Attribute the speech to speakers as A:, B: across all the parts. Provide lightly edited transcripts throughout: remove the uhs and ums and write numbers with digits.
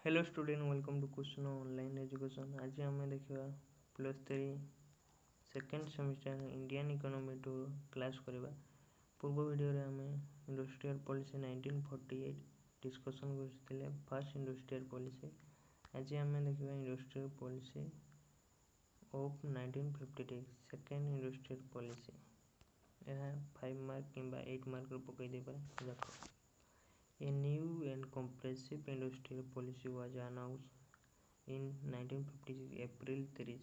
A: Hello student, welcome to question online education. आज आम देखा +3 second semester Indian economy 2 class करवा। पूर्व वीडियो रे आम इंडस्ट्रियल पॉलिसी 1948 डिस्कशन करते फर्स्ट इंडस्ट्रियल पॉलिसी। आज आम देखा industrial policy of 1956 second industrial policy. यह 5 मार्क कि 8 मार्क पकई दे पारे। देखो, A new and comprehensive industrial policy was announced in 1956 April 30।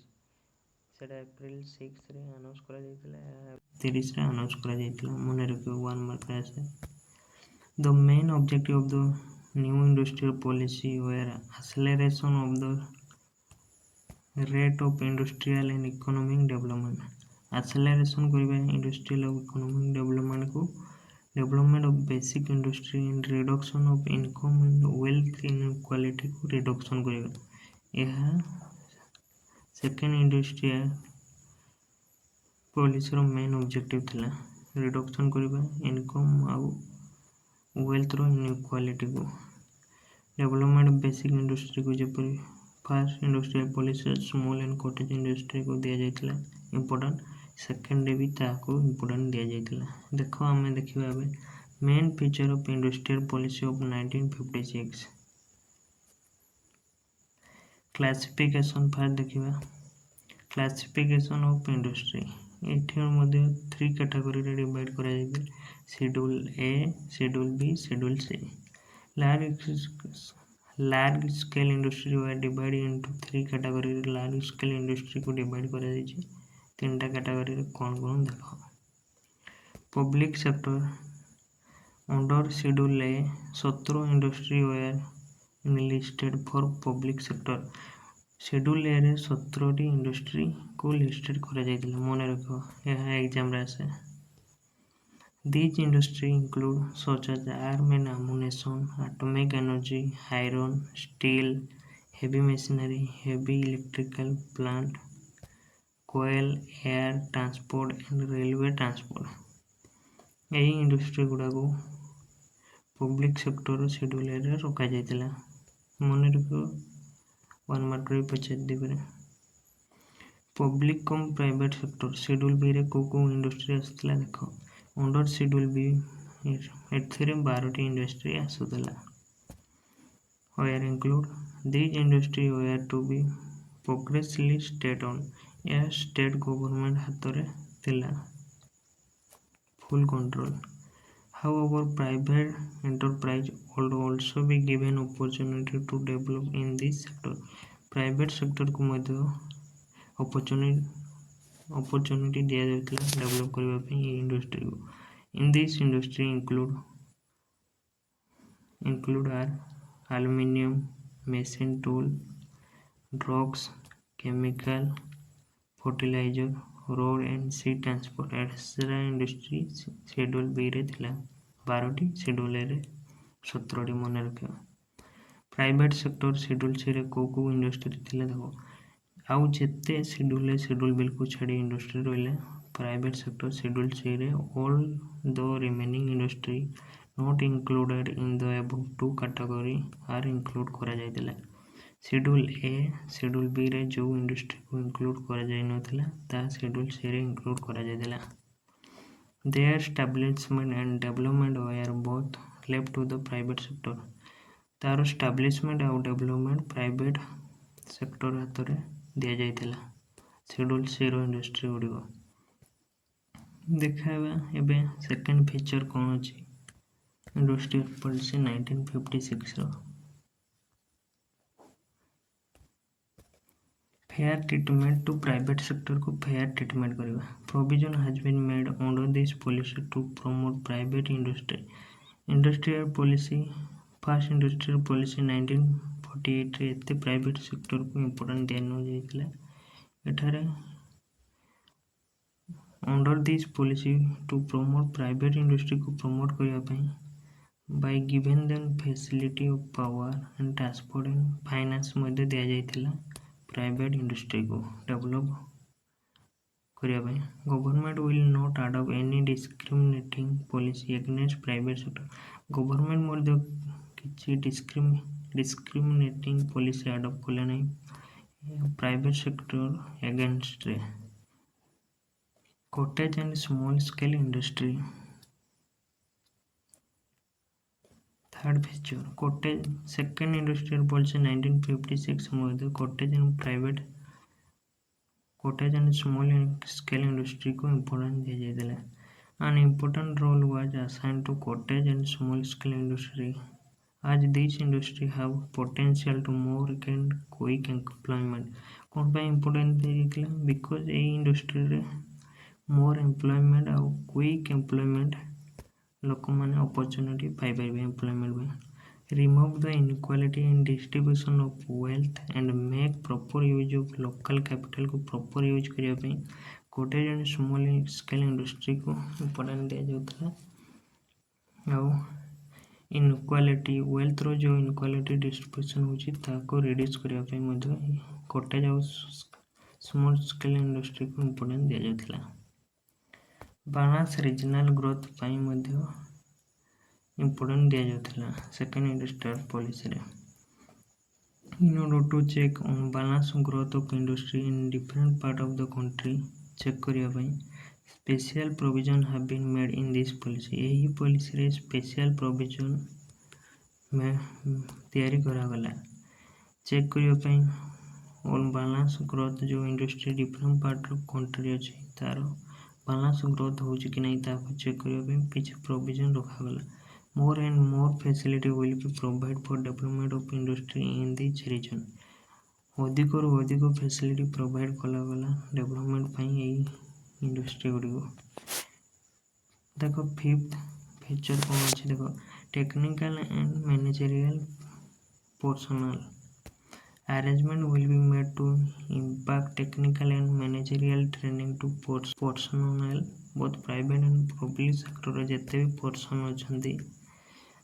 A: सेटा April 6 रे अनाउंस करा जायतिला, 30 रे अनाउंस करा जायतिला। मने रखियो 1 मार्क रे आसे। The main objective of the new industrial policy were acceleration of the rate of industrial and economic development। acceleration करिबा industrial और economic development को, development of basic industry and reduction of income and wealth inequality को reduction करेगा। यह second industrial policy रो main objective थिला, reduction करिबा income आउ वेल्थ रो इनइक्वालिटी को। डेवलपमेंट ऑफ बेसिक इंडस्ट्री को, जेपरि first industrial policy small and cottage industry को दिया जायतिला इंपोर्टेंट, सेकेंड रे भी ताको इंपोर्टेंट दिया जायतिला। देखो हमें देखिबा एबे main feature of industrial policy of 1956। Classification first देखिबा, क्लासिफिकेशन ऑफ इंडस्ट्री। एठी मध्ये 3 कैटेगरी रे डिवाइड करा जायते, schedule A, schedule B, schedule C. Large scale industry were divide into 3 category. Large scale industry को डिवाइड करा जायछि 3टा कैटेगरी रे। कोन देखो, public sector under schedule A 17 industry were listed for public sector. Schedule A रे 17 industry को listed करा जायतिला। मने रखो, यह एग्जाम रे आसे। These industries include such as arms and ammunition, atomic energy, iron, steel, heavy machinery, heavy electrical plant, coal, air transport and railway transport। यही industry गुड़ा को पब्लिक सेक्टर शेड्यूल ए रे रखा जायतिला। मने रखो 1 मार्क रे पचार दे पारे। Public cum private sector schedule B रे को इंडस्ट्री आसला। देखो, अंडर शेड्यूल बी एथिरे 12टी इंडस्ट्री आसुतला। Where include these industry were to be progressively state on. यह स्टेट गवर्नमेंट हाथ रे थिला, full control. However, private enterprise would also be given opportunity to develop in this sector। Private sector को मध्य opportunity दिया जायतिला develop करबा पे ये industry को। In this industry include are aluminium, machine tool, drugs, chemical, fertilizer, road and sea transport etc. Industry schedule B रे थिला 12टी, schedule A रे 17टी। मने रखियो। प्राइवेट सेक्टर शेड्यूल सी रे को इंडस्ट्री थिला। देखो, आउ जेते शेड्यूल ए शेड्यूल बी को छाड़ी इंडस्ट्री रहिले, प्राइवेट सेक्टर शेड्यूल सी रे all the remaining industry not included in the above 2 category are include करा जायतिला। शेड्यूल ए शेड्यूल बी रे जो इंडस्ट्री को इंक्लूड करा जाय नथिला ता शेड्यूल सी रे इंक्लूड करा जायतिला। Their establishment and development were both left to the private sector. तार एस्टैब्लिशमेंट और डेवलपमेंट प्राइवेट सेक्टर हाथ रे दिया जायतिला शेड्यूल सी रो इंडस्ट्री गुड़िक। देखाबा एबे सेकेंड फीचर कौन अछि इंडस्ट्रियल पॉलिसी 1956 रो। Fair treatment to private sector को फेयर ट्रीटमेंट करवा। Provision has been made under this policy to promote private industry. Industrial policy first industrial policy 1948 रे एते प्राइवेट सेक्टर को important दिया न जायतिला। एठारे under this policy to promote private industry को प्रमोट करबा पई by giving them facility of power and transport and finance मध्ये दिया जायतिला प्राइवेट इंडस्ट्री को डेवलप करिया पई। Government will not adopt any discriminating policy against private sector. Government मध्ये किछि डिस्क्रिमिनेटिंग पॉलिसी आडप्ट कले नहीं प्राइवेट सेक्टर एगेंस्ट रे cottage and small scale industry third feature cottage second industrial policy 1956 Madhya cottage and small scale industry को importance दिया जाता An important role was assigned to cottage and small scale industry as these industry have potential to more and quick employment कौन पे importance दिया because ये industry रे more employment और quick employment लोक मैंने अपॉर्चुनिटी पाई पारे एम्प्लॉयमेंट में remove the inequality in distribution of wealth and make proper use of local capital को proper use करिया पे cottage and small scale industry को इम्पोर्टेंस दिया जाता है इनक्वालिटी वेल्थ रो जो इनक्वालिटी डिस्ट्रीब्यूशन होची ताको रिड्यूस करिया पे मध्य कॉटेज और स्मॉल स्केल इंडस्ट्री को इम्पोर्टेंस दिया जाता बैलेंस रीजनल ग्रोथ पाई मध्य इम्पोर्टेंस दिया जाता सेकेंड इंडस्ट्रियल पॉलिसी रे in order to check on balance growth of industry in different part of the country check करिया ପାଇଁ special provision have been made in this policy यही policy रे special provision में तैयारी करा गला चेक करिया ପାଇଁ on balance growth जो industry different part of country अछि तार balance growth होछि कि नहीं ताको चेक करिया ପାଇଁ किछ provision रखा गला more and more facility will be provided for development of industry in this region अधिक और अधिक फैसिलिटी प्रोवाइड कला गला डेवलपमेंट ପାଇଁ एई इंडस्ट्री गुडी को देखो फिफ्थ फीचर कौन अछि देखो technical and managerial personal arrangement will be made to impact technical and managerial training to personnel both private and public sector रे जते भी पर्सन अछंती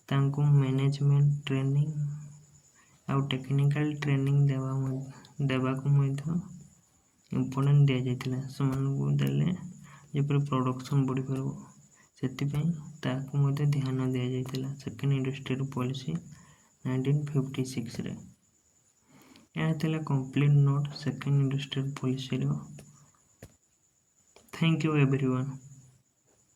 A: तांको मैनेजमेंट ट्रेनिंग आउ टेक्निकल ट्रेनिंग देवा को मध्य इम्पोर्टेंस दिया जाइतिला समानको देले जेपर प्रोडक्शन बढ़ी परबो सेति पई ताको मध्य ध्यान दिया जाइतिला सेकेंड इंडस्ट्रियल पॉलिसी 1956 रे यह थिला complete note second industrial policy रो थैंक यू एवरीवन